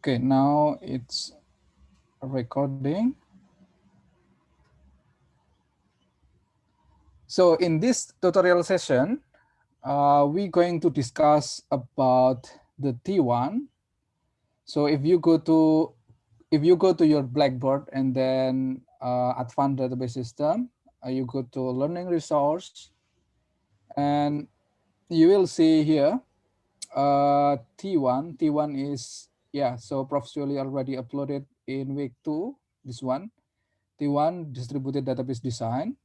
Okay, now it's recording. So in this tutorial session, we're going to discuss about the T1. So if you go to your Blackboard and then Advanced Database System, you go to Learning Resource, and you will see here T1. T1 is, yeah, so Prof. Sueli already uploaded in week 2, this one. T1 distributed database design.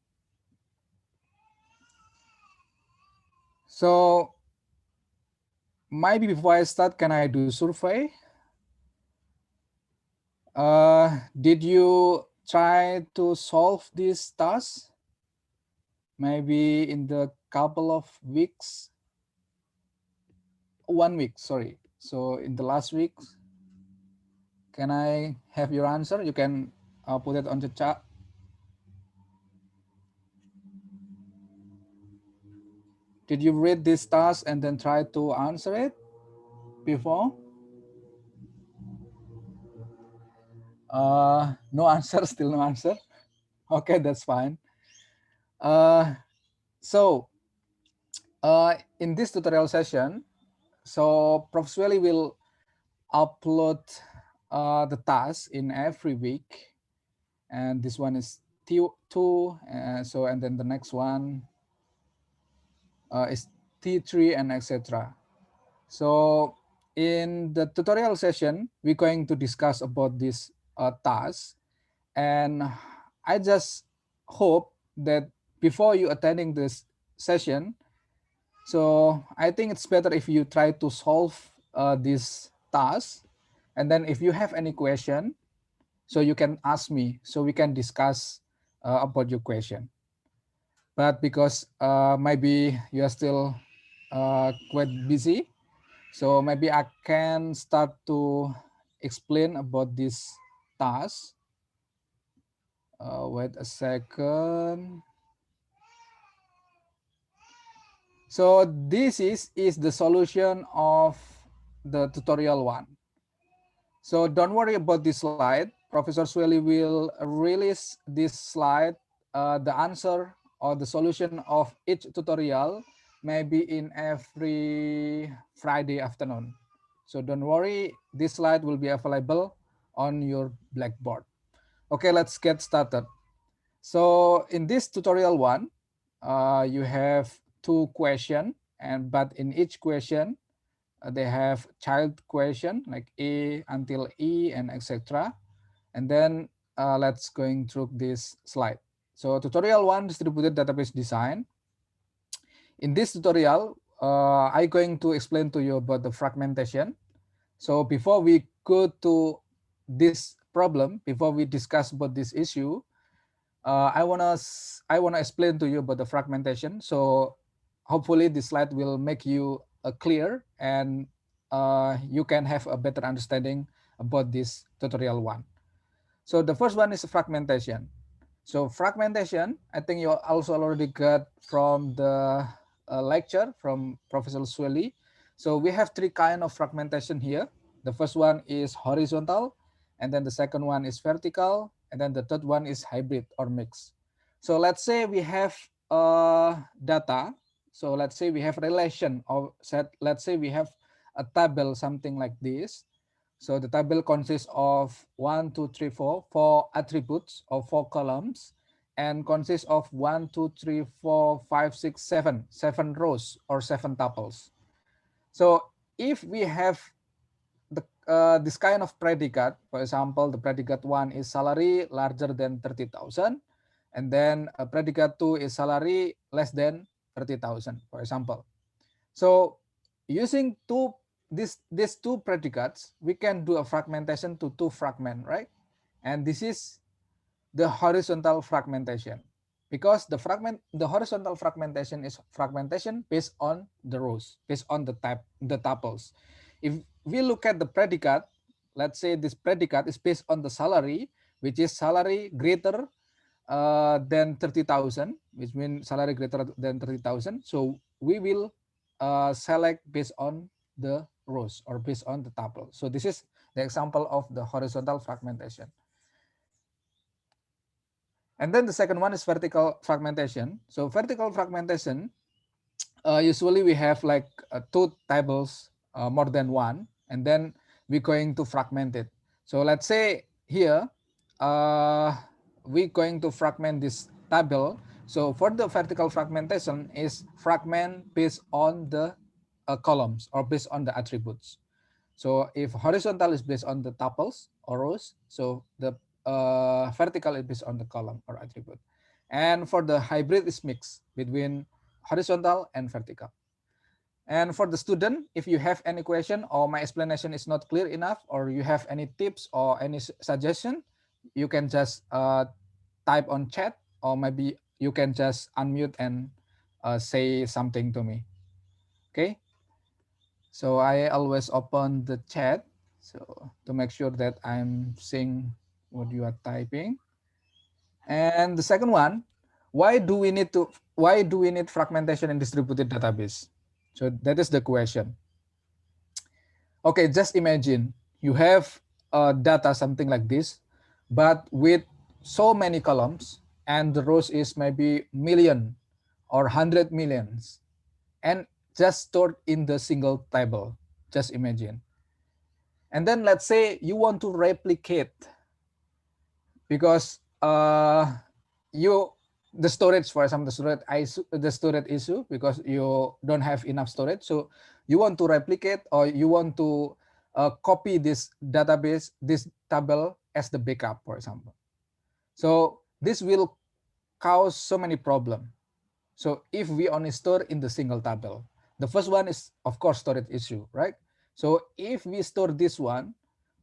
So maybe before I start, can I do survey? Did you try to solve this task? Maybe in the couple of weeks, 1 week, sorry. So in the last week, can I have your answer? You can put it on the chat. Did you read this task and then try to answer it before? No answer, still no answer. Okay, that's fine. So in this tutorial session, so Prof. Sueli will upload the task in every week, and this one is T2, so and then the next one is T3 and etc. So in the tutorial session, we're going to discuss about this task, and I just hope that before you attending this session, so I think it's better if you try to solve this task, and then if you have any question, so you can ask me, so we can discuss about your question. But because maybe you are still quite busy, so maybe I can start to explain about this task. Wait a second. So this is the solution of the tutorial one. So don't worry about this slide. Professor Sueli will release this slide, the answer or the solution of each tutorial, maybe in every Friday afternoon. So don't worry, this slide will be available on your Blackboard. Okay, let's get started. So in this tutorial one, you have 2 questions, but in each question, they have child question like A until E and etc. And then let's going through this slide. So tutorial 1, distributed database design. In this tutorial, I'm going to explain to you about the fragmentation. So before we go to this problem, before we discuss about this issue, I wanna explain to you about the fragmentation. So hopefully this slide will make you clear, and you can have a better understanding about this tutorial one. So the first one is fragmentation. So fragmentation, I think you also already got from the lecture from Professor Sueli. So we have 3 kind of fragmentation here. The first one is horizontal, and then the second one is vertical, and then the third one is hybrid or mix. So let's say we have data. So let's say we have relation, or let's say we have a table, something like this. So the table consists of 1, 2, 3, 4, 4 attributes or 4 columns, and consists of 1, 2, 3, 4, 5, 6, 7, 7 rows or 7 tuples. So if we have this kind of predicate, for example, the predicate 1 is salary larger than 30,000, and then predicate 2 is salary less than 30,000, for example. So using these 2 predicates, we can do a fragmentation to 2 fragment, right? And this is the horizontal fragmentation, because the horizontal fragmentation is fragmentation based on the rows, based on the tuples. If we look at the predicate, let's say this predicate is based on the salary, which is salary greater than 30,000, which means salary greater than 30,000. So we will select based on the rows or based on the tuple. So this is the example of the horizontal fragmentation. And then the second one is vertical fragmentation. So vertical fragmentation, usually we have like two tables, more than one, and then we're going to fragment it. So let's say here, we're going to fragment this table. So for the vertical fragmentation is fragment based on the columns or based on the attributes. So if horizontal is based on the tuples or rows, so the vertical is based on the column or attribute. And for the hybrid is mixed between horizontal and vertical. And for the student, if you have any question or my explanation is not clear enough, or you have any tips or any suggestion, you can just type on chat, or maybe you can just unmute and say something to me. Okay. So I always open the chat so to make sure that I'm seeing what you are typing. And the second one, why do we need fragmentation in distributed database? So that is the question. Okay, just imagine you have data something like this, but with so many columns, and the rows is maybe million or 100 millions, and just stored in the single table. Just imagine. And then let's say you want to replicate, because you the storage, for example, the storage issue, because you don't have enough storage, so you want to replicate, or you want to copy this database, this table as the backup, for example. So this will cause so many problems. So if we only store in the single table, the first one is of course storage issue, right? So if we store this one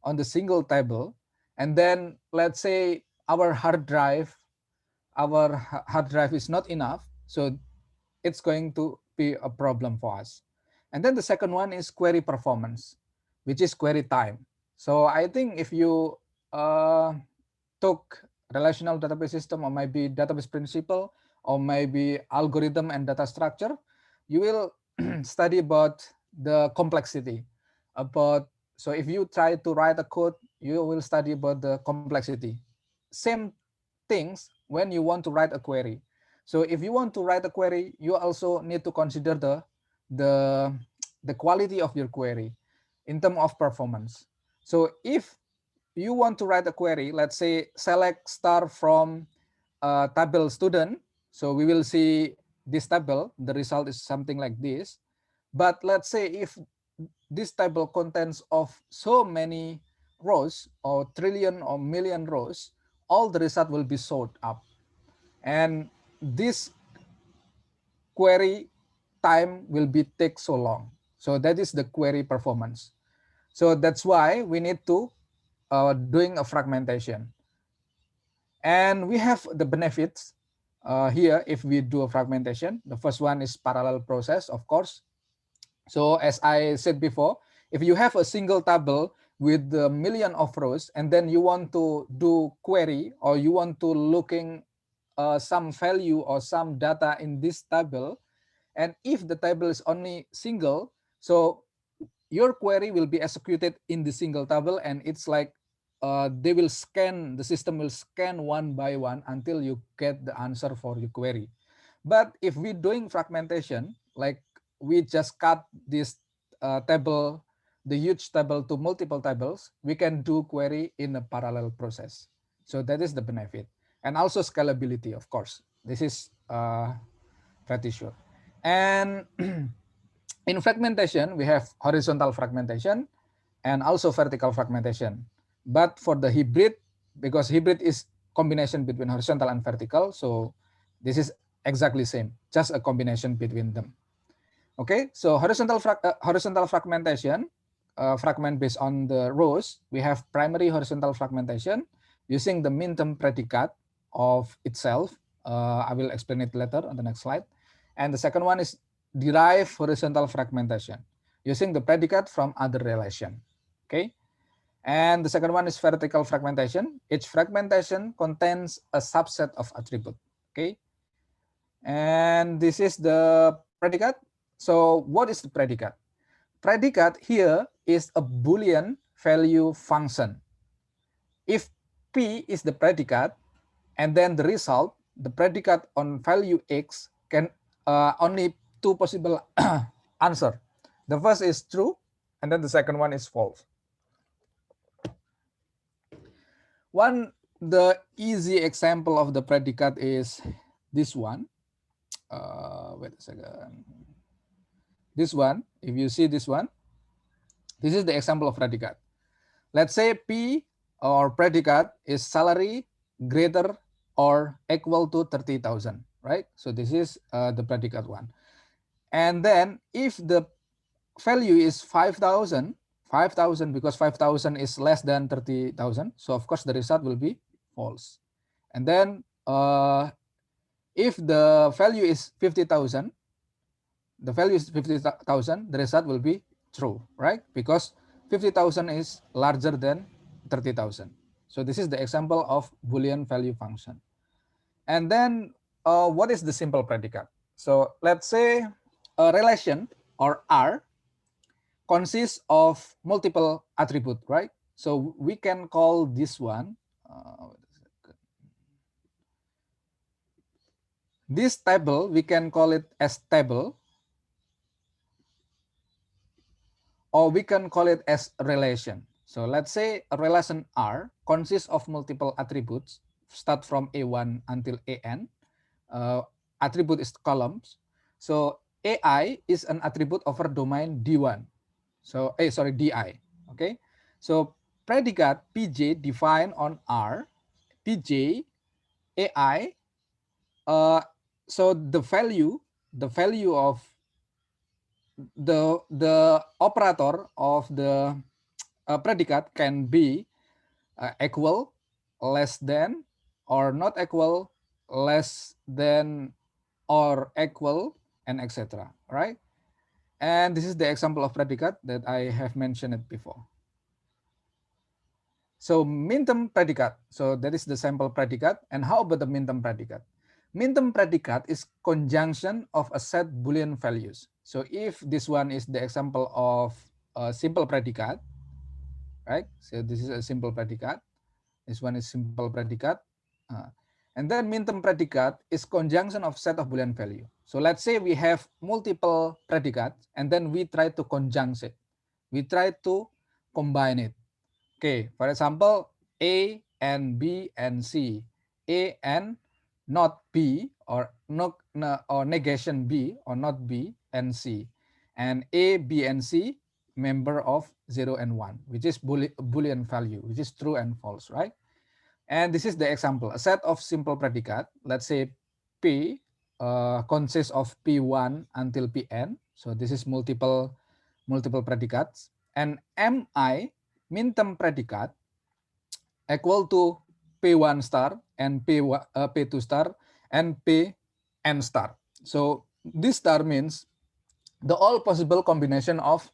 on the single table, and then let's say our hard drive is not enough, so it's going to be a problem for us. And then the second one is query performance, which is query time. So I think if you took relational database system, or maybe database principle, or maybe algorithm and data structure, you will study about the complexity. So if you try to write a code, you will study about the complexity. Same things when you want to write a query. So if you want to write a query, you also need to consider the the quality of your query in terms of performance. So if you want to write a query, let's say select star from table student. So we will see this table, the result is something like this. But let's say if this table contains of so many rows, or trillion or million rows, all the result will be sorted up. And this query time will be take so long. So that is the query performance. So that's why we need to doing a fragmentation. And we have the benefits here if we do a fragmentation. The first one is parallel process, of course. So as I said before, if you have a single table with a million of rows, and then you want to do query, or you want to looking some value or some data in this table, and if the table is only single, so your query will be executed in the single table, and it's like the system will scan one by one until you get the answer for your query. But if we're doing fragmentation, like we just cut this table, the huge table, to multiple tables, we can do query in a parallel process. So that is the benefit. And also scalability, of course. This is pretty sure. And in fragmentation, we have horizontal fragmentation and also vertical fragmentation. But for the hybrid, because hybrid is combination between horizontal and vertical, so this is exactly same, just a combination between them. Okay, so horizontal fragmentation, fragment based on the rows. We have primary horizontal fragmentation using the min-term predicate of itself. I will explain it later on the next slide. And the second one is derived horizontal fragmentation using the predicate from other relation. Okay. And the second one is vertical fragmentation. Each fragmentation contains a subset of attribute. Okay. And this is the predicate. So what is the predicate? predicate here is a Boolean value function. If P is the predicate, and then the result, the predicate on value X can only two possible answer. The first is true, and then the second one is false. The easy example of the predicate is this one. Wait a second. This one, if you see this one, this is the example of predicate. Let's say P or predicate is salary greater or equal to 30,000, right? So this is the predicate one. And then if the value is 5,000 because 5,000 is less than 30,000, so of course the result will be false. And then if the value is 50,000, the result will be true, right? Because 50,000 is larger than 30,000. So this is the example of Boolean value function. And then what is the simple predicate? So let's say a relation or R consists of multiple attributes, right? So we can call this one, this table, we can call it as table, or we can call it as relation. So let's say a relation R consists of multiple attributes, start from A1 until AN. Attribute is columns. So AI is an attribute over domain D1. So DI. Okay. So predicate PJ defined on R, PJ, AI. So the value of the operator of the predicate can be equal, less than, or not equal, less than, or equal, and etc. Right? And this is the example of predicate that I have mentioned it before. So min-term predicate. So that is the sample predicate. And how about the min-term predicate? Min-term predicate is conjunction of a set Boolean values. So if this one is the example of a simple predicate, right? So this is a simple predicate. This one is simple predicate. And then min-term predicate is conjunction of set of Boolean value. So let's say we have multiple predicates and then we try to conjunct it. We try to combine it. Okay, for example, A and B and C. A and not B, or not or negation B or not B and C. And A, B, and C member of 0 and 1, which is Boolean value, which is true and false, right? And this is the example, a set of simple predicate. Let's say P consists of P1 until Pn. So this is multiple predicates. And Mi, min-term predicate, equal to P1 star and P2 star and Pn star. So this star means the all possible combination of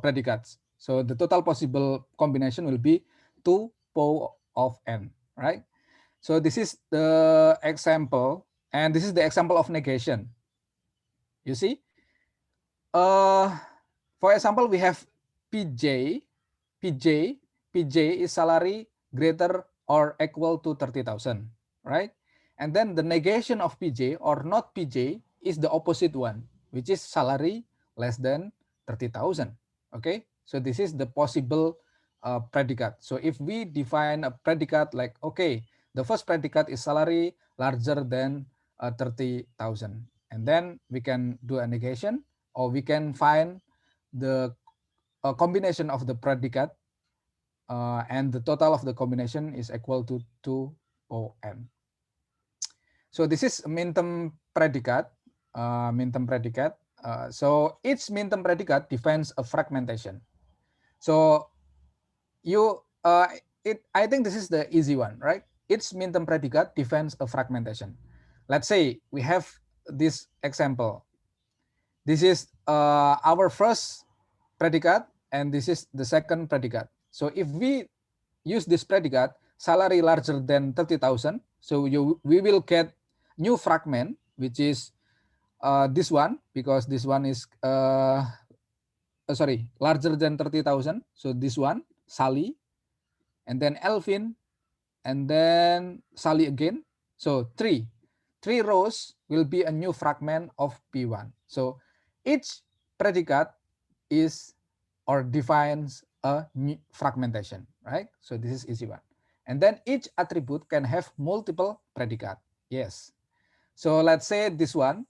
predicates. So the total possible combination will be 2 po of n, right? So this is the example, and this is the example of negation. You see, for example, we have PJ is salary greater or equal to 30,000, right? And then the negation of PJ or not PJ is the opposite one, which is salary less than 30,000. Okay, so this is the possible predicate. So if we define a predicate like, okay, the first predicate is salary larger than 30,000, and then we can do a negation, or we can find the combination of the predicate, and the total of the combination is equal to 2ON. So this is min-term predicate. So each min-term predicate defines a fragmentation. So I think this is the easy one, right? Each min-term predicate defines a fragmentation. Let's say we have this example. This is our first predicate, and this is the second predicate. So if we use this predicate, salary larger than 30,000, so we will get new fragment, which is this one, because this one is larger than 30,000. So this one, Sally, and then Elvin, and then Sally again. So three rows will be a new fragment of P1. So each predicate is or defines a new fragmentation, right? So this is easy one. And then each attribute can have multiple predicate. Yes. So let's say this one,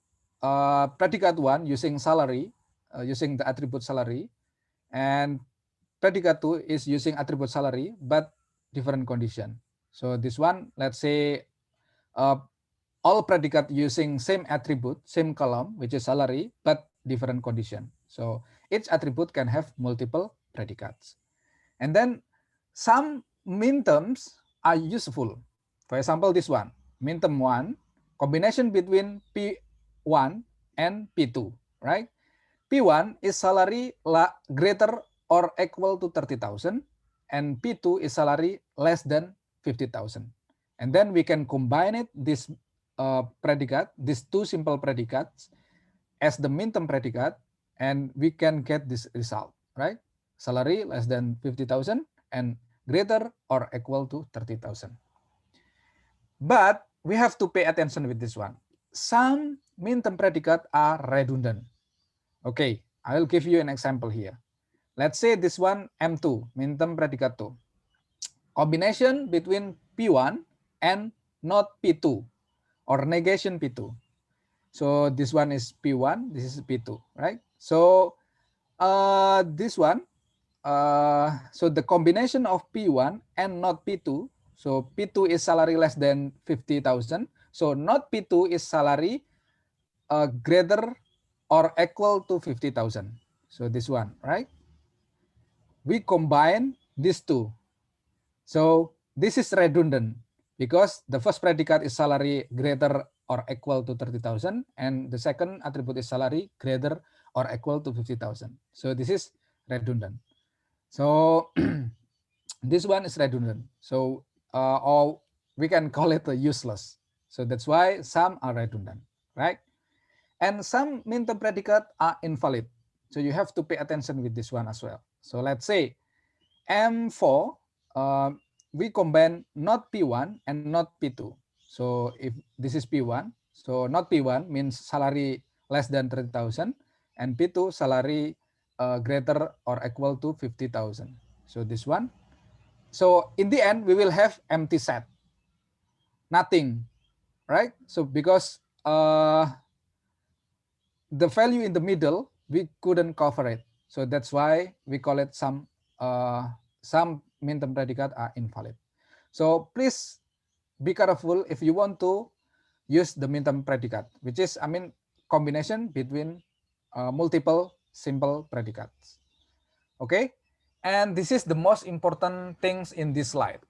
predicate one using salary, using the attribute salary, and predicate two is using attribute salary, but different condition. So this one, let's say uh, all predicate using same attribute, same column, which is salary, but different condition. So each attribute can have multiple predicates. And then some min terms are useful. For example, this one, min term one, combination between P1 and P2, right? P1 is salary greater or equal to 30,000, and P2 is salary less than 50,000. And then we can combine it, this predicate, these two simple predicates, as the min term predicate, and we can get this result, right? Salary less than 50,000 and greater or equal to 30,000. But we have to pay attention with this one. Some min term predicate are redundant. Okay, I will give you an example here. Let's say this one M2, min term predicate 2. Combination between P1 and not P2 or negation P2. So this one is P1, this is P2, right? So this one, so the combination of P1 and not P2, so P2 is salary less than 50,000. So not P2 is salary greater or equal to 50,000. So this one, right? We combine these two. So this is redundant because the first predicate is salary greater or equal to 30,000, and the second attribute is salary greater or equal to 50,000. So this is redundant. So this one is redundant. So or we can call it a useless. So that's why some are redundant, right? And some min term predicate are invalid. So you have to pay attention with this one as well. So let's say M4, we combine not P1 and not P2. So if this is P1, so not P1 means salary less than 30,000, and P2 salary greater or equal to 50,000. So this one. So in the end, we will have empty set, nothing, right? So because the value in the middle, we couldn't cover it. So that's why we call it some min term predicate are invalid. So please be careful if you want to use the min term predicate, which is, combination between multiple simple predicates. Okay, and this is the most important things in this slide.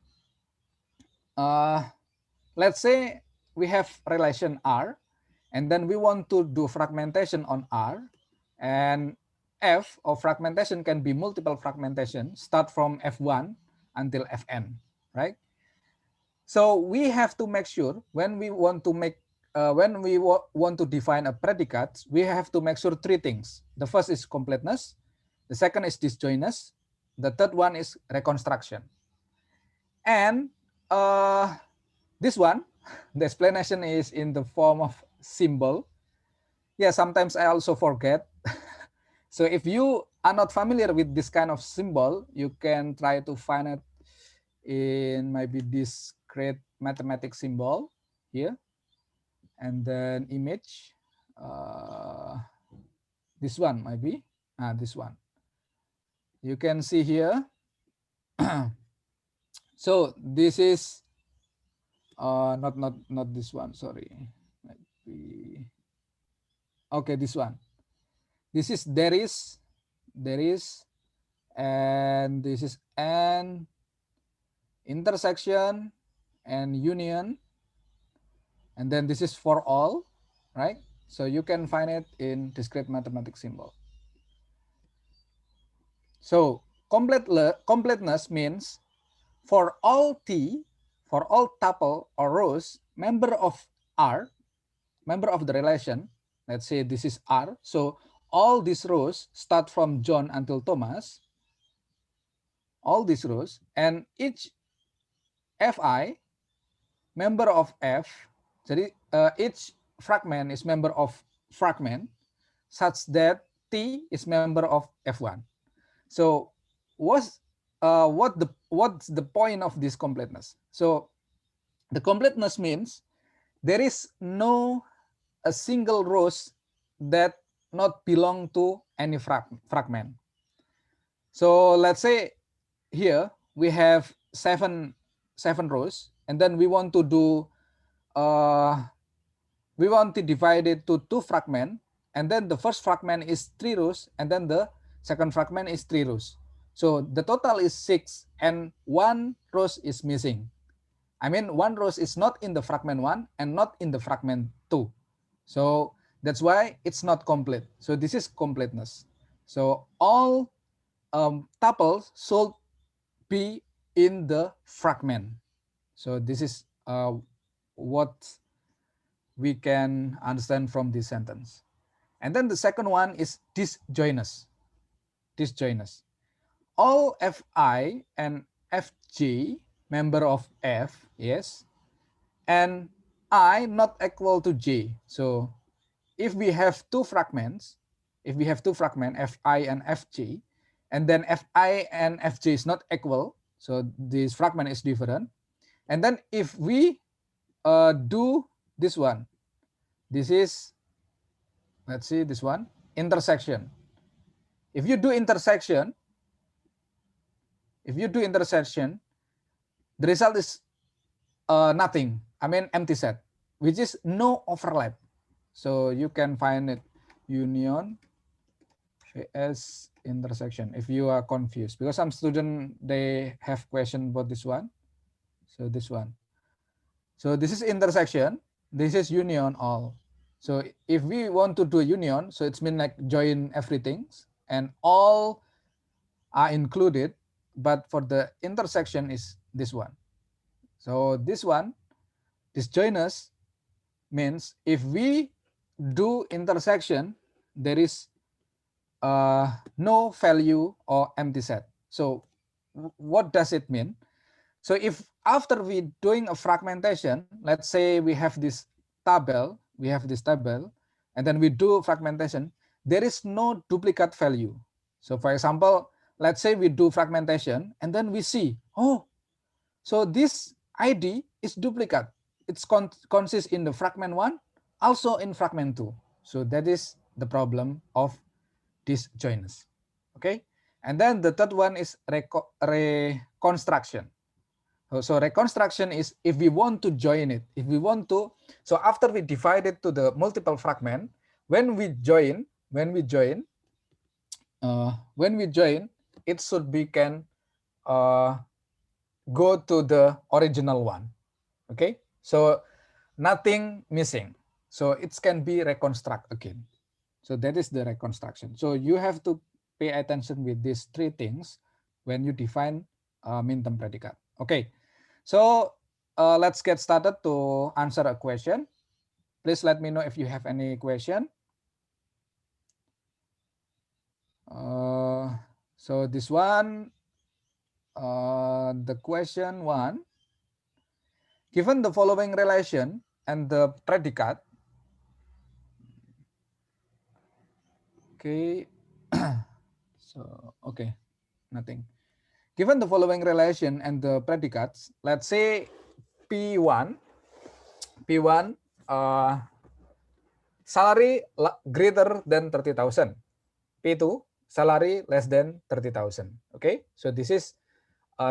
Let's say we have relation R, and then we want to do fragmentation on R, and F of fragmentation can be multiple fragmentation, start from F1 until Fn, right? So we have to make sure when we want to make, want to define a predicate, we have to make sure three things. The first is completeness, the second is disjointness, the third one is reconstruction. And this one, the explanation is in the form of symbol. Yeah, sometimes I also forget. So if you are not familiar with this kind of symbol, you can try to find it in maybe this great mathematics symbol here, and then image. This one maybe, this one. You can see here. So this is not this one. Sorry, maybe. Okay, this one. This is there is, and this is an intersection and union, and then this is for all, right? So you can find it in discrete mathematics symbol. So completeness means for all T, for all tuple or rows, member of R, member of the relation, let's say this is R. So all these rows start from John until Thomas, all these rows, and each Fi member of F, jadi each fragment is member of fragment such that T is member of F1. So what's the point of this completeness? So the completeness means there is no a single rows that not belong to any fragment. So let's say here we have seven rows, and then we want to do we want to divide it to two fragments, and then the first fragment is 3 rows, and then the second fragment is 3 rows. So the total is 6, and 1 row is missing. I mean, 1 row is not in the fragment 1 and not in the fragment 2. So that's why it's not complete. So this is completeness. So all tuples should be in the fragment. So this is what we can understand from this sentence. And then the second one is disjoinous. Disjoinous. All Fi and Fj member of F, yes, and I not equal to J. So if we have two fragments, Fi and Fj, and then Fi and Fj is not equal, so this fragment is different. And then if we do this one, this is, let's see this one, intersection. If you do intersection, the result is nothing. I mean empty set, which is no overlap. So you can find it union vs intersection if you are confused, because some student they have question about this one. So this one. So this is intersection, this is union all. So if we want to do union, so it's mean like join everything and all are included, but for the intersection is this one. So this one, disjoinous means if we do intersection, there is no value or empty set. So what does it mean? So if after we doing a fragmentation, let's say we have this table, and then we do fragmentation, there is no duplicate value. So for example, let's say we do fragmentation, and then we see, oh, so this ID is duplicate. It's consists in the fragment 1, also in fragment 2. So that is the problem of disjoinous. Okay, and then the third one is reconstruction. So reconstruction is if we want to join it, so after we divide it to the multiple fragment, when we join, it should be can go to the original one. Okay, so nothing missing. So it can be reconstruct again. So that is the reconstruction. So you have to pay attention with these three things when you define mean-term predicate. Okay, so let's get started to answer a question. Please let me know if you have any question. So this one, the question 1, given the following relation and the predicate, okay, so okay, nothing. Given the following relation and the predicates, let's say P1, salary greater than 30,000. P2, salary less than 30,000. Okay, so this is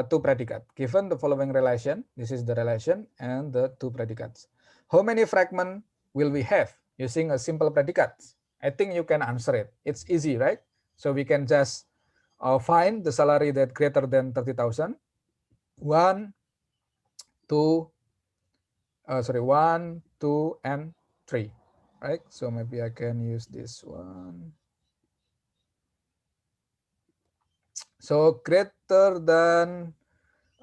two predicate. Given the following relation, this is the relation and the two predicates. How many fragments will we have using a simple predicate? I think you can answer it. It's easy, right? So we can just find the salary that greater than 30,000. 1, 2, 1, 2, and 3, right? So maybe I can use this one. So greater than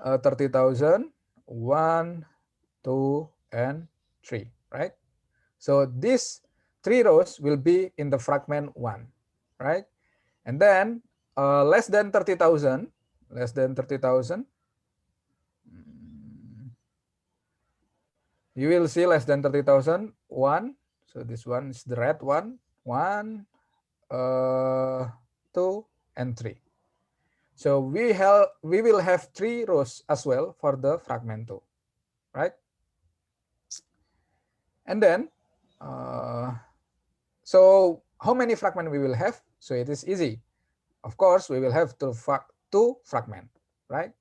30,000, 1, 2, and 3, right? So these 3 rows will be in the fragment 1. right? And then less than 30,000, less than 30,000, you will see less than 30,000, 1. So this one is the red one, 1, 2, and 3. So we will have 3 rows as well for the fragment 2, right? And then, so how many fragment we will have? So it is easy. Of course, we will have two fragment, right?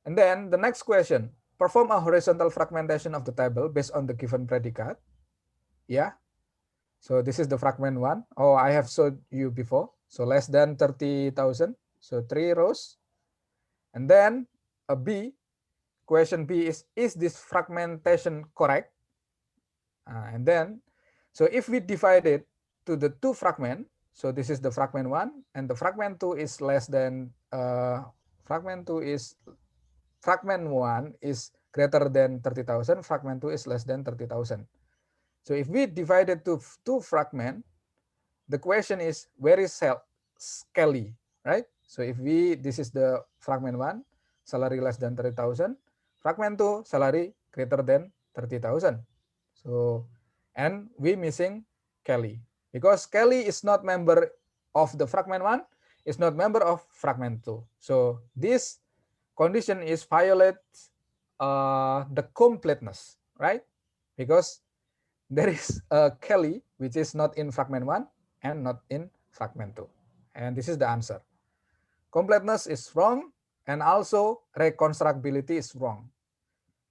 And then the next question, perform a horizontal fragmentation of the table based on the given predicate. Yeah. So this is the fragment 1. Oh, I have showed you before. So less than 30,000. So 3 rows. And then a B, question B is this fragmentation correct? And then, so if we divide it to the 2 fragment, so this is the fragment 1, and the fragment 2 is less than, fragment 1 is greater than 30,000, fragment 2 is less than 30,000. So if we divide it to 2 fragment, the question is, where is Kelly, right? So if this is the fragment 1, salary less than 30,000, fragment 2, salary greater than 30,000. So, and we missing Kelly, because Kelly is not member of the fragment 1, is not member of fragment 2. So this condition is violates the completeness, right? Because there is a Kelly which is not in fragment 1 and not in fragment 2. And this is the answer. Completeness is wrong, and also reconstructability is wrong.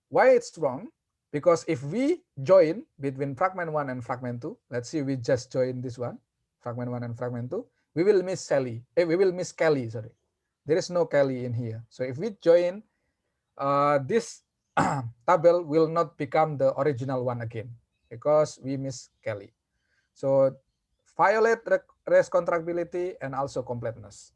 Why it's wrong? Because if we join between fragment 1 and fragment 2, let's see, we just join this one, fragment 1 and fragment 2, we will miss Kelly. Sorry. There is no Kelly in here. So if we join, this table will not become the original one again, because we miss Kelly. So violate race contractibility and also completeness.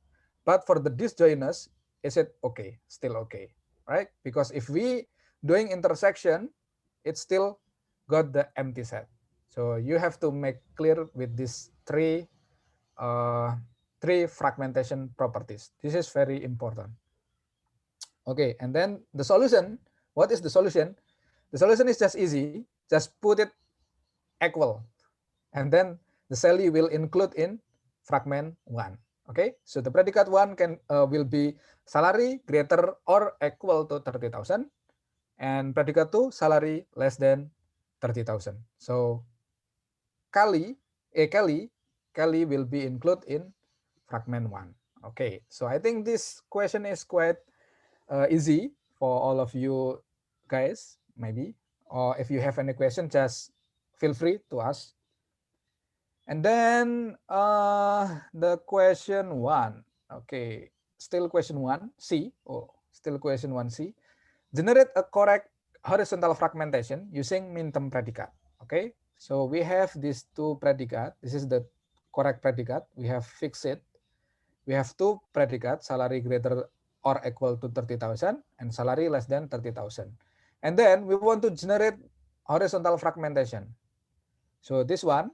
But for the disjoiners, is it okay? Still okay, right? Because if we doing intersection, it still got the empty set. So you have to make clear with these three fragmentation properties. This is very important. Okay, and then the solution. What is the solution? The solution is just easy. Just put it equal, and then the Sally will include in fragment 1. Okay, so the predicate 1 will be salary greater or equal to 30,000, and predicate 2 salary less than 30,000. So Kelly will be included in fragment 1. Okay, so I think this question is quite easy for all of you guys, maybe. Or if you have any question, just feel free to ask. And then the question 1. Okay, still question 1, C. Oh, still question 1C. Generate a correct horizontal fragmentation using min-term predicate. Okay, so we have these 2 predicate. This is the correct predicate. We have fixed it. We have 2 predicates, salary greater or equal to 30,000 and salary less than 30,000. And then we want to generate horizontal fragmentation. So this one,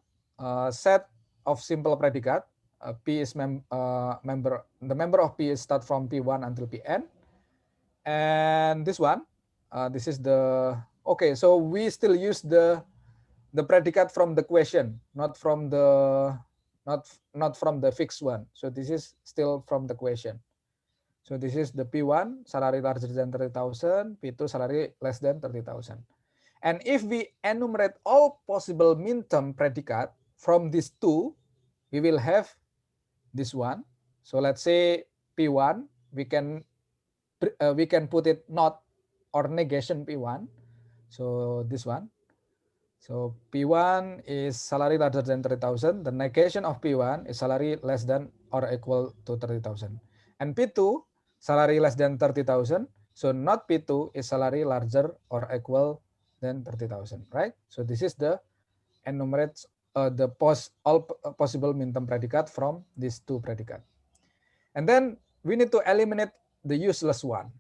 set of simple predicate, P is member, the member of P is start from P1 until Pn. And this one, this is the, okay, so we still use the predicate from the question, not from the fixed one. So this is still from the question. So this is the P1, salary larger than 30,000, P2 salary less than 30,000. And if we enumerate all possible min-term predicate from these 2, we will have this one. So let's say P1, we can put it not or negation P1. So this one. So P1 is salary larger than 30,000. The negation of P1 is salary less than or equal to 30,000. And P2, salary less than 30,000. So not P2 is salary larger or equal than 30,000, right? So this is the enumerates all possible min-term predicate from these 2 predicate. And then we need to eliminate the useless one.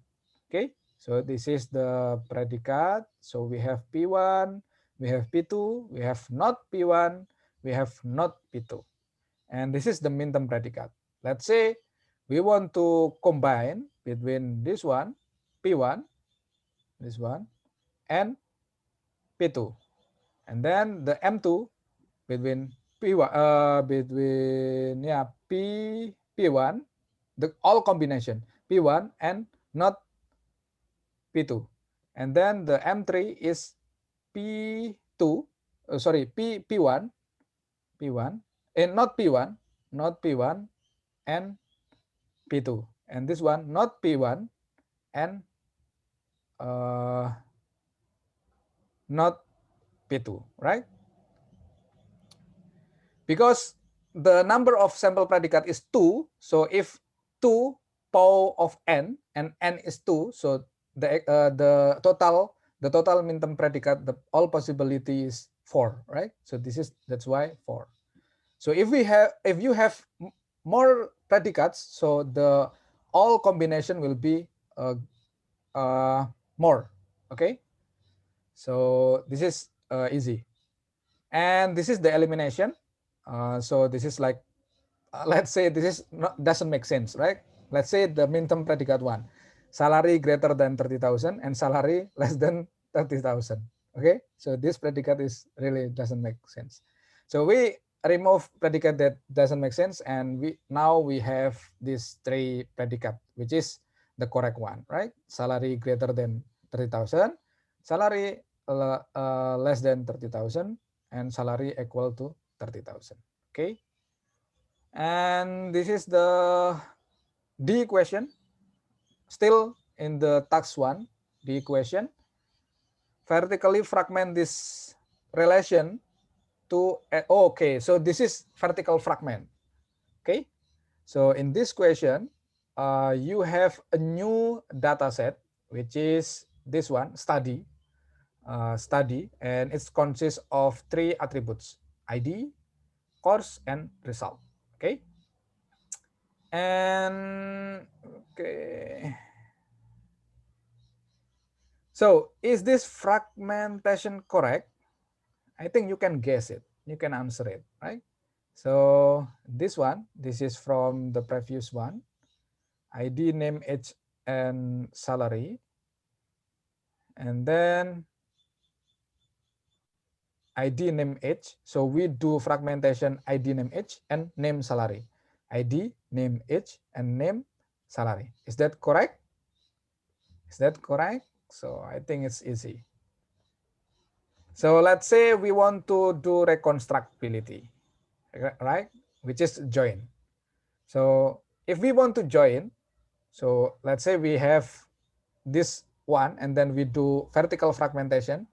Okay, so this is the predicate. So we have P1, we have P2, we have not P1, we have not P2. And this is the min-term predicate. Let's say we want to combine between this one, P1, this one, and P2. And then the M2 between P1, P1, the all combination, P1 and not P2. And then the M3 is P2, P1, P1, and not P1, not P1 and P2. And this one, not P1 and not P2, right? Because the number of sample predicate is 2, so if 2 power of n and n is 2, so the total min-term predicate, the all possibility is 4, right? So that's why 4. So if you have more predicates, so the all combination will be more. Okay, so this is easy, and this is the elimination. So this is like, let's say this is doesn't make sense, right? Let's say the min-term predicate 1, salary greater than 30,000 and salary less than 30,000. Okay, so this predicate is really doesn't make sense. So we remove predicate that doesn't make sense, and now we have these 3 predicate, which is the correct one, right? Salary greater than 30,000, salary less than 30,000, and salary equal to 30,000. Okay, and this is the D equation, still in the task 1, the equation. Vertically fragment this relation to, okay, so this is vertical fragment. Okay, so in this question, you have a new data set, which is this one, study, and it consists of 3 attributes: ID, course, and result. Okay, and okay, so is this fragmentation correct? I think you can guess it, you can answer it, right? So this is from the previous one, ID, name, age, and salary. And then ID, name, age. So we do fragmentation ID, name, age, and name, salary. ID, name, age, and name, salary. Is that correct? Is that correct? So I think it's easy. So let's say we want to do reconstructibility, right? Which is join. So if we want to join, so let's say we have this one, and then we do vertical fragmentation,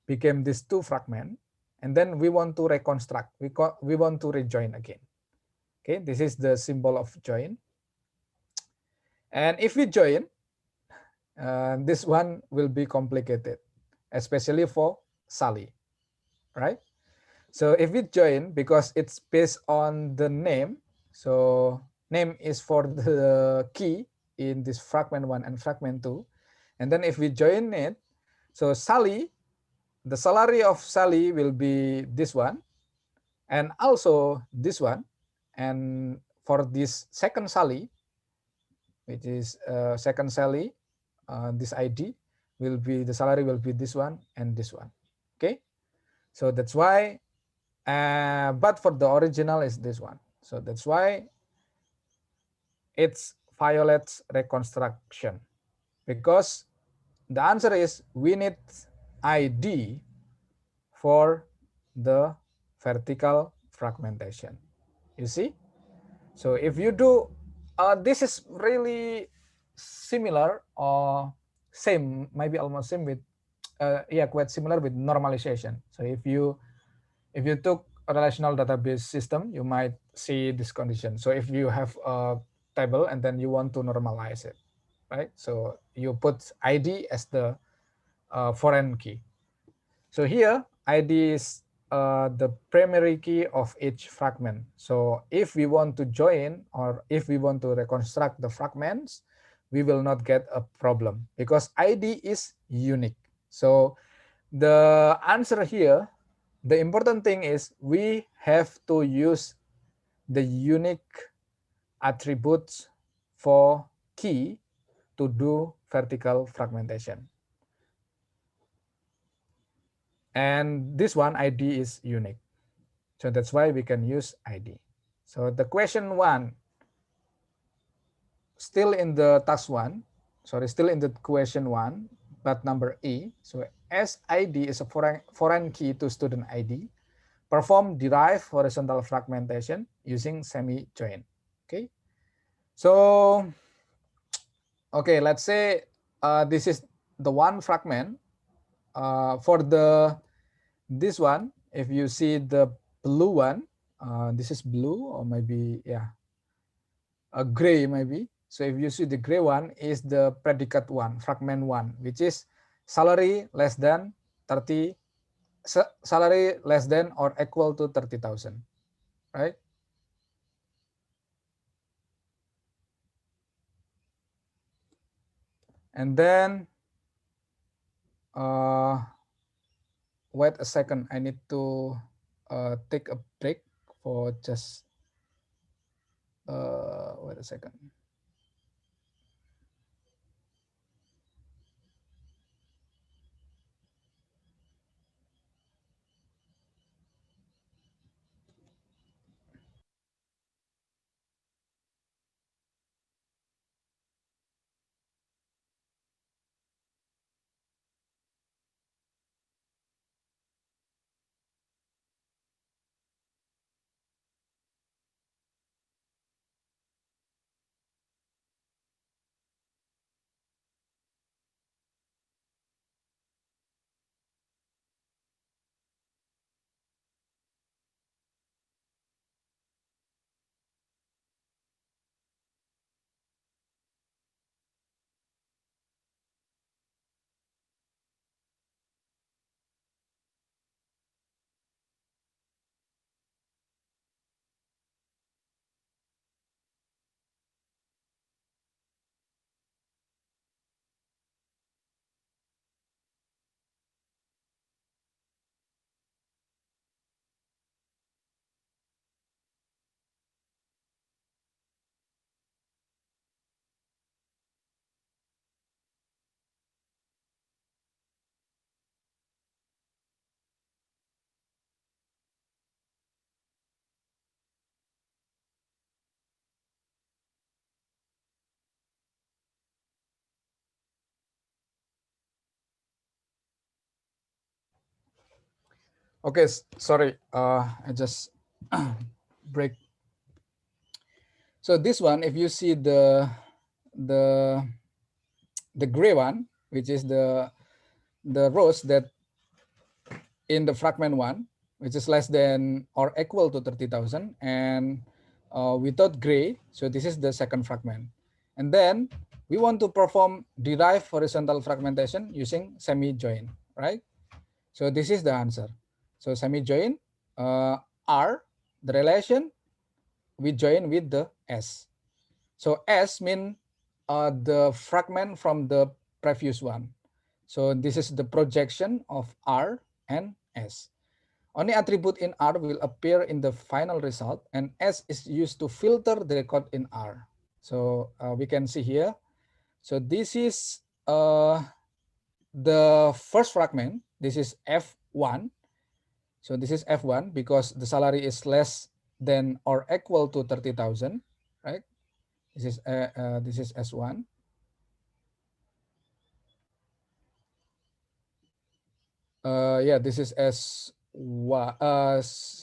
became this 2 fragment, and then we want to reconstruct, we want to rejoin again. Okay, this is the symbol of join. And if we join, this one will be complicated, especially for Sally, right? So if we join, because it's based on the name, so name is for the key in this fragment 1 and fragment 2. And then if we join it, so Sally, the salary of Sally will be this one, and also this one. And for this second Sally, which is second Sally, this ID will be, the salary will be this one and this one. Okay, so that's why, but for the original is this one. So that's why it's violates reconstruction, because the answer is we need ID for the vertical fragmentation. You see? So if you do, this is really similar or same, maybe almost same with, yeah, quite similar with normalization. So if you took a relational database system, you might see this condition. So if you have a table and then you want to normalize it, right? So you put ID as the foreign key. So here, ID is the primary key of each fragment. So if we want to join, or if we want to reconstruct the fragments, we will not get a problem because ID is unique. So the answer here, the important thing is we have to use the unique attributes for key to do vertical fragmentation. And this one ID is unique. So that's why we can use ID. So the question one, still in the task one, sorry, still in the question one, but number E. So as ID is a foreign key to student ID, perform derive horizontal fragmentation using semi-join. Okay. So, okay, let's say this is the one fragment. For this one, if you see the blue one, this is blue or maybe, yeah, a gray maybe. So if you see the gray one is the predicate one, fragment one, which is salary less than 30, salary less than or equal to 30,000, right? And then, wait a second, I need to take a break for just, wait a second. Okay, sorry, I just break. So this one, if you see the the gray one, which is the rows that in the fragment one, which is less than or equal to 30,000, and without gray, so this is the second fragment. And then we want to perform derive horizontal fragmentation using semi-join, right? So this is the answer. So semi-join, R, the relation, we join with the S. So S mean the fragment from the previous one. So this is the projection of R and S. Only attribute in R will appear in the final result, and S is used to filter the record in R. So we can see here. So this is the first fragment. This is F1. So this is F1 because the salary is less than or equal to 30,000, right? This is S1. Yeah, this is S1.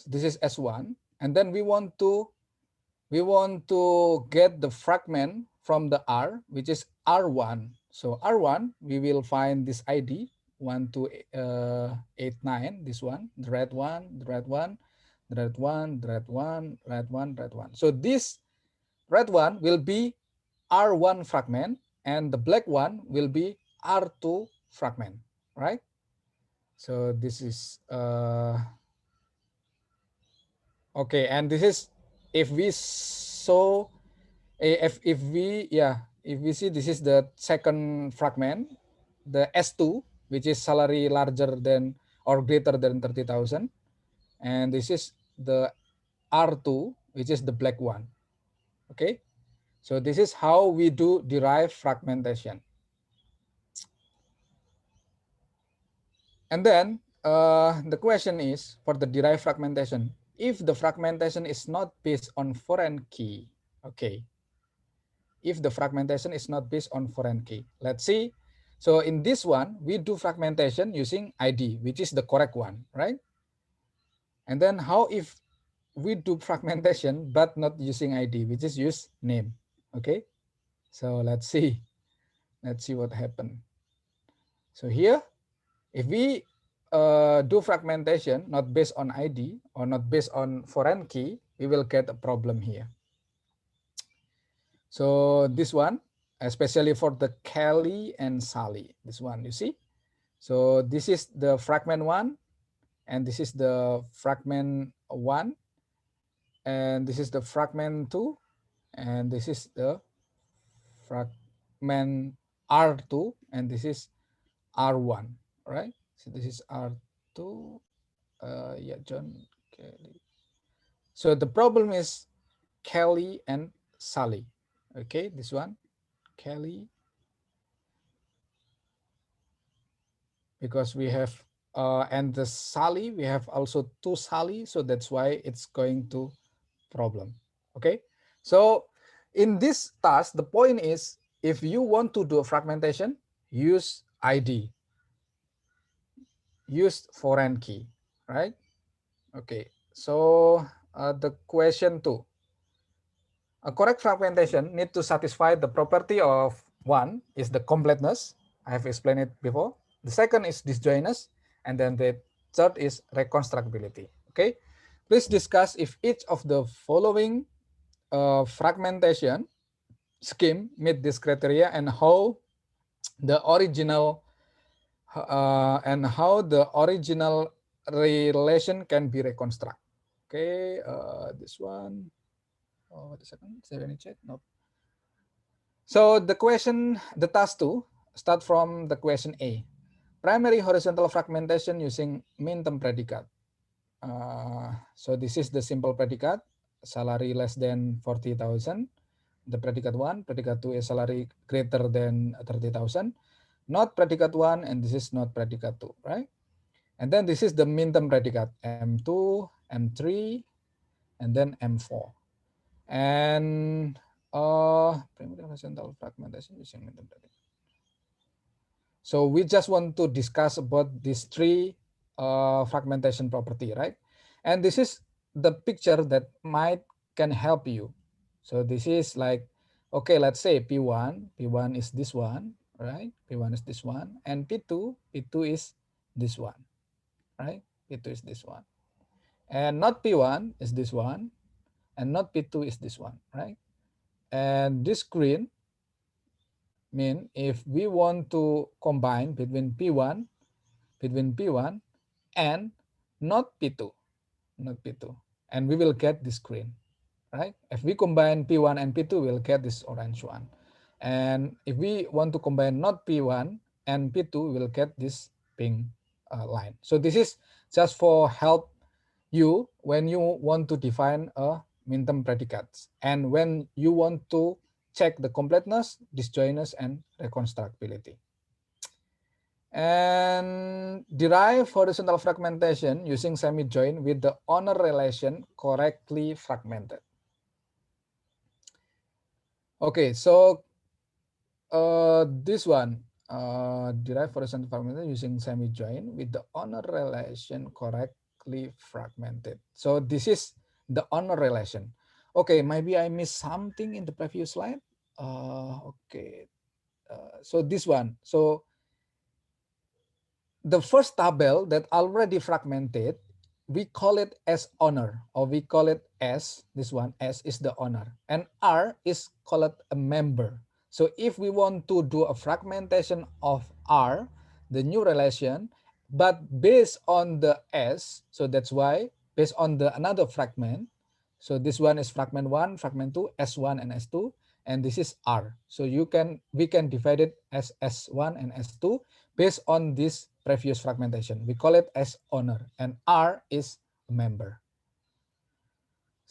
This is S1, and then we want to get the fragment from the R, which is R1. So R1, we will find this ID 1289. This one, the red one, the red one, the red one, the red one, red one, red one. So this red one will be R1 fragment, and the black one will be R2 fragment, right? So this is okay, and this is if we saw if we, yeah, if we see this is the second fragment, the S2, which is salary larger than or greater than 30,000, and this is the R2, which is the black one. Okay, so this is how we do derive fragmentation. And then the question is for the derived fragmentation, if the fragmentation is not based on foreign key, okay, if the fragmentation is not based on foreign key. Let's see. So in this one, we do fragmentation using ID, which is the correct one, right? And then how if we do fragmentation but not using ID, which is use name, okay? So let's see what happened. So here, if we do fragmentation not based on ID or not based on foreign key, we will get a problem here. So this one, especially for the Kelly and Sally, this one, you see? So this is the fragment one, and this is the fragment one, and this is the fragment two, and this is the fragment R2, and this is R1, right? So this is R2, yeah, John Kelly. So the problem is Kelly and Sally. Okay, this one, Kelly, because we have and the Sally, we have also two Sally, so that's why it's going to problem. Okay, so in this task, the point is if you want to do a fragmentation, use ID, use foreign key, right? Okay, so the question two. A correct fragmentation need to satisfy the property of one is the completeness. I have explained it before. The second is disjointness, and then the third is reconstructibility. Okay, please discuss if each of the following fragmentation scheme meet this criteria and how the original relation can be reconstructed. Okay, this one. Oh, wait a second. Is there any chat? No. So the task two, start from the question A. Primary horizontal fragmentation using min term predicate. So this is the simple predicate, salary less than 40,000. The predicate one, predicate two is salary greater than 30,000. Not predicate one, and this is not predicate two, right? And then this is the min term predicate, M2, M3, and then M4. And primary horizontal fragmentation using min term predicate. So we just want to discuss about these three fragmentation property, right? And this is the picture that might can help you. So this is like, okay, let's say P1 is this one, right? P1 is this one, and P2 is this one, right? P2 is this one. And not P1 is this one, and not P2 is this one, right? And this green mean if we want to combine between P1 and not P2, and we will get this green, right? If we combine P1 and P2, we'll get this orange one. And if we want to combine not P1 and P2, we'll get this pink line. So this is just for help you when you want to define a min term predicates and when you want to check the completeness, disjointness, and reconstructibility. And derive horizontal fragmentation using semi-joint with the owner relation correctly fragmented. Okay, so this one, derive horizontal fragmentation using semi-joint with the owner relation correctly fragmented. So this is the owner relation. Okay, maybe I missed something in the previous slide. Okay, so this one. So the first tabel that already fragmented, we call it as owner, or we call it as, this one, S is the owner, and R is called a member. So if we want to do a fragmentation of R, the new relation, but based on the S, so that's why, based on the another fragment, so this one is fragment 1, fragment 2, S1 and S2, and this is R. So we can divide it as S1 and S2 based on this previous fragmentation. We call it as owner, and R is a member.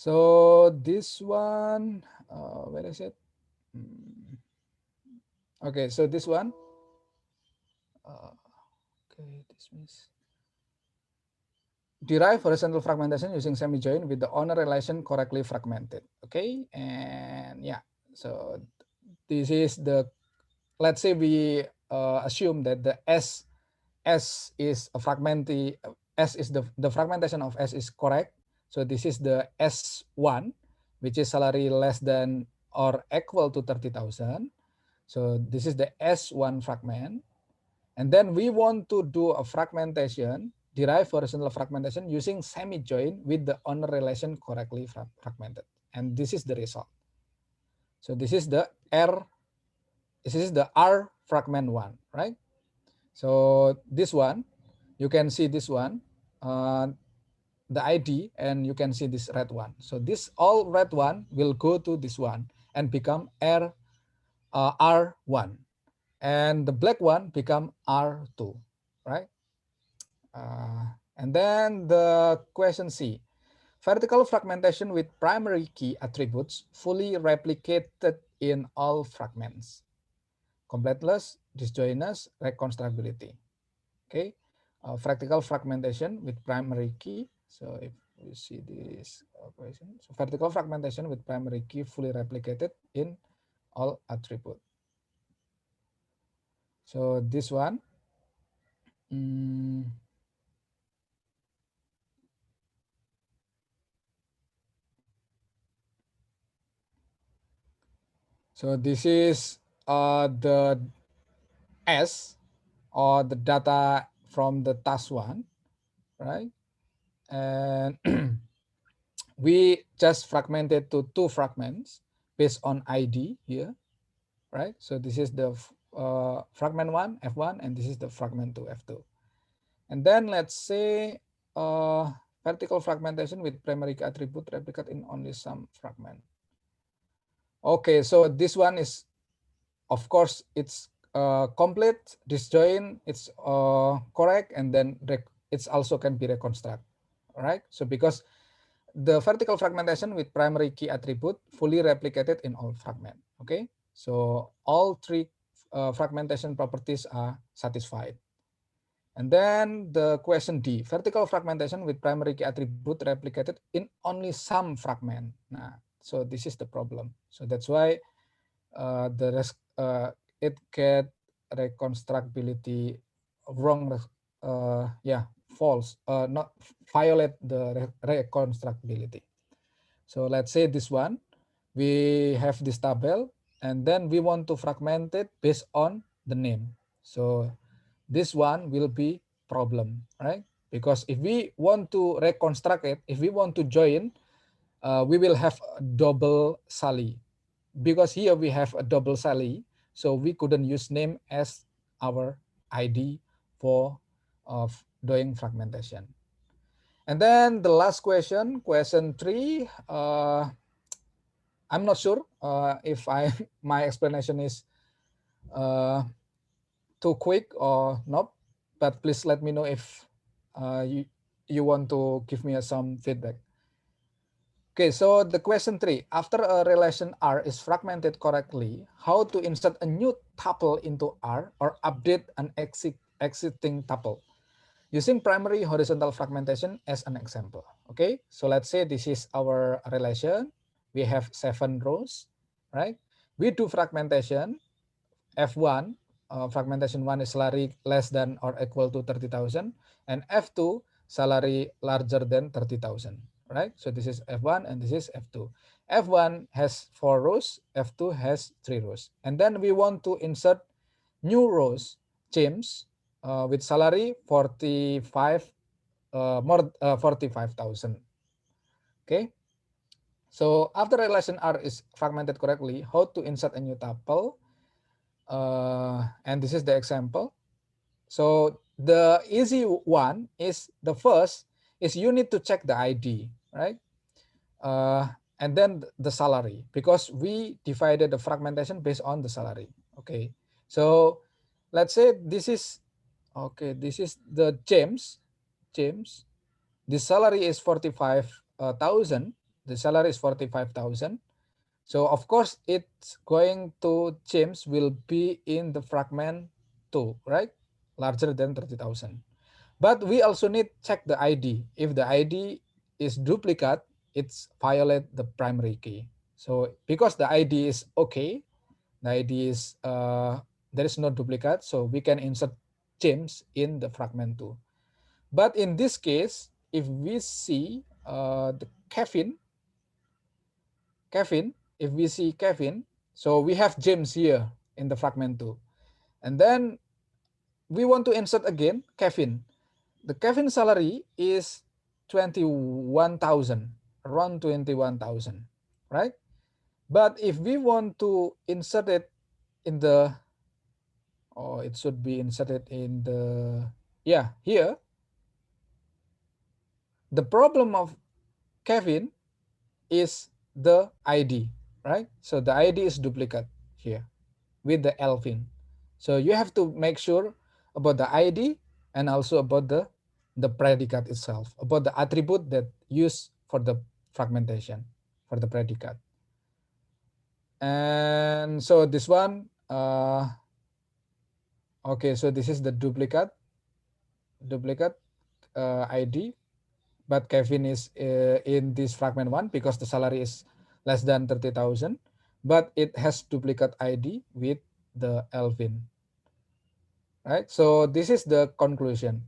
So this one, where is it? Okay, so this one, okay, dismiss. Derive horizontal fragmentation using semi-join with the owner relation correctly fragmented. Okay, and yeah, so this is the, let's say we assume that the S is a fragmented, S is the fragmentation of S is correct. So this is the S1, which is salary less than or equal to 30,000. So this is the S1 fragment. And then we want to do a fragmentation, derive horizontal fragmentation using semi-join with the owner relation correctly fragmented. And this is the result. So this is the R fragment one, right? So this one, you can see this one, the ID, and you can see this red one. So this all red one will go to this one and become R1. And the black one become R2, right? And then the question C, vertical fragmentation with primary key attributes fully replicated in all fragments. Completeness, disjointness, reconstructibility. Okay, vertical fragmentation with primary key. So if we see this question, so vertical fragmentation with primary key fully replicated in all attribute. So this one, so this is the S or the data from the task one, right? And we just fragmented to two fragments based on ID here, right? So this is the fragment one, F1, and this is the fragment two, F2. And then let's say vertical fragmentation with primary key attribute replicate in only some fragment. Okay, so this one is, of course, it's complete, disjoint, it's correct, and then it's also can be reconstructed, right? So because the vertical fragmentation with primary key attribute fully replicated in all fragment, okay? So all three fragmentation properties are satisfied. And then the question D, vertical fragmentation with primary key attribute replicated in only some fragment. Nah, so this is the problem. So that's why it get reconstructability wrong, yeah, false, not violate the reconstructability. So let's say this one, we have this table, and then we want to fragment it based on the name. So this one will be problem, right? Because if we want to reconstruct it, if we want to join, we will have a double Sally. Because here we have a double Sally, so we couldn't use name as our ID for doing fragmentation. And then the last question, question 3, I'm not sure if my explanation is too quick or not, but please let me know if you want to give me some feedback. Okay, so the question 3, after a relation R is fragmented correctly, how to insert a new tuple into R or update an existing tuple using primary horizontal fragmentation as an example. Okay, so let's say this is our relation. We have 7 rows, right? We do fragmentation, F1, fragmentation 1 is salary less than or equal to 30,000, and F2, salary larger than 30,000, right? So this is F1 and this is F2. F1 has 4 rows, F2 has 3 rows. And then we want to insert new rows, James, with salary 45, more 45,000. Okay. So after relation R is fragmented correctly, how to insert a new tuple? And this is the example. So the easy one is the first is you need to check the ID, right? And then the salary, because we divided the fragmentation based on the salary. Okay, so let's say this is, okay, this is the James. The salary is 45,000. the salary is 45,000. So of course, it's going to change will be in the fragment 2, right? Larger than 30,000. But we also need check the ID. If the ID is duplicate, it's violate the primary key. So because the ID is okay, the ID is there is no duplicate, so we can insert James in the fragment 2. But in this case, if we see the Kevin, if we see Kevin, so we have James here in the fragment 2. And then we want to insert again Kevin. The Kevin salary is 21,000, around 21,000, right? But if we want to insert it in the, oh, it should be inserted in the, yeah, here. The problem of Kevin is the ID, right? So the ID is duplicate here with the Elvin. So you have to make sure about the ID and also about the predicate itself, about the attribute that used for the fragmentation, for the predicate. And so this one, okay, so this is the duplicate ID, but Kevin is in this fragment 1 because the salary is less than 30,000, but it has duplicate ID with the Elvin. Right? So this is the conclusion.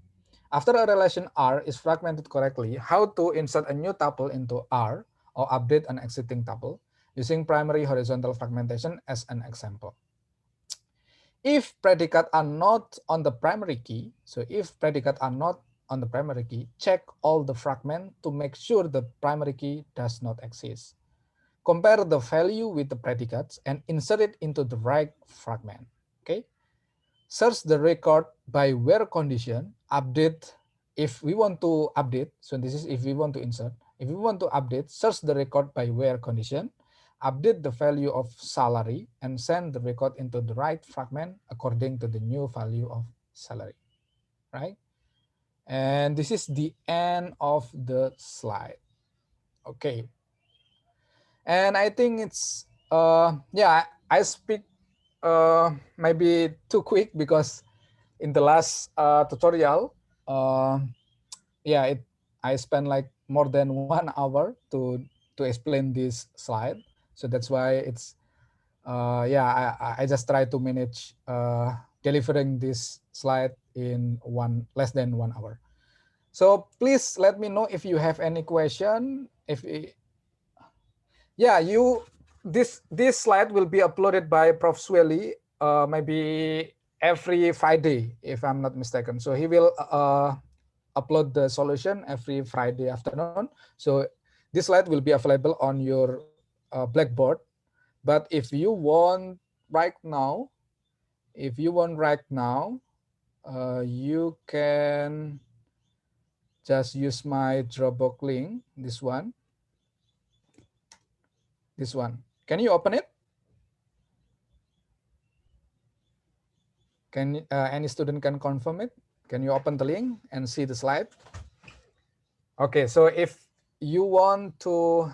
After a relation R is fragmented correctly, how to insert a new tuple into R or update an existing tuple using primary horizontal fragmentation as an example. If predicates are not on the primary key, so if predicates are not on the primary key, check all the fragments to make sure the primary key does not exist. Compare the value with the predicates and insert it into the right fragment. Okay. Search the record by where condition, update if we want to update. So this is if we want to insert. If we want to update, search the record by where condition, update the value of salary, and send the record into the right fragment according to the new value of salary, right? And this is the end of the slide. Okay. And I think it's, yeah, I speak maybe too quick because in the last tutorial, yeah, I spent like more than 1 hour to explain this slide. So that's why it's, yeah, I just try to manage delivering this slide in less than 1 hour. So please let me know if you have any question. Yeah, this slide will be uploaded by Prof. Sweli maybe every Friday, if I'm not mistaken. So he will upload the solution every Friday afternoon. So this slide will be available on your Blackboard. But if you want right now, you can just use my Dropbox link, this one. Can you open it? Can any student can confirm it? Can you open the link and see the slide? Okay, so if you want to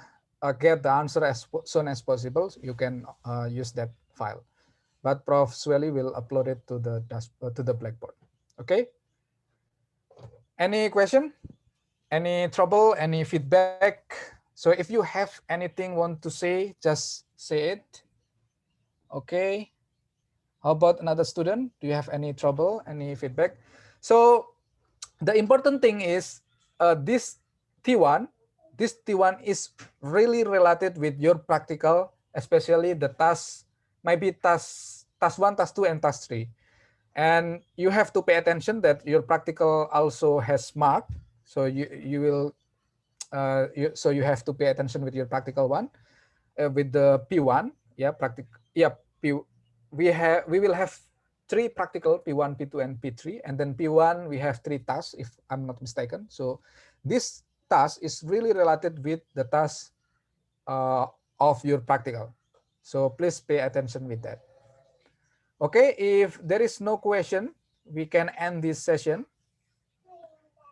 get the answer as soon as possible, you can use that file. But Prof. Sweli will upload it to the Blackboard. Okay. Any question? Any trouble? Any feedback? So if you have anything want to say, just say it. Okay. How about another student? Do you have any trouble? Any feedback? So the important thing is this T1 is really related with your practical, especially the task, maybe task 1, task 2, and task 3. And you have to pay attention that your practical also has mark. So you will, so you have to pay attention with your practical one, with the P1, yeah, we will have 3 practical, P1, P2, and P3, and then P1 we have 3 tasks, if I'm not mistaken. So this task is really related with the task of your practical. So please pay attention with that. Okay, if there is no question, we can end this session.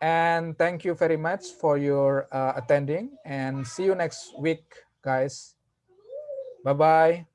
And thank you very much for your attending, and see you next week, guys. Bye-bye.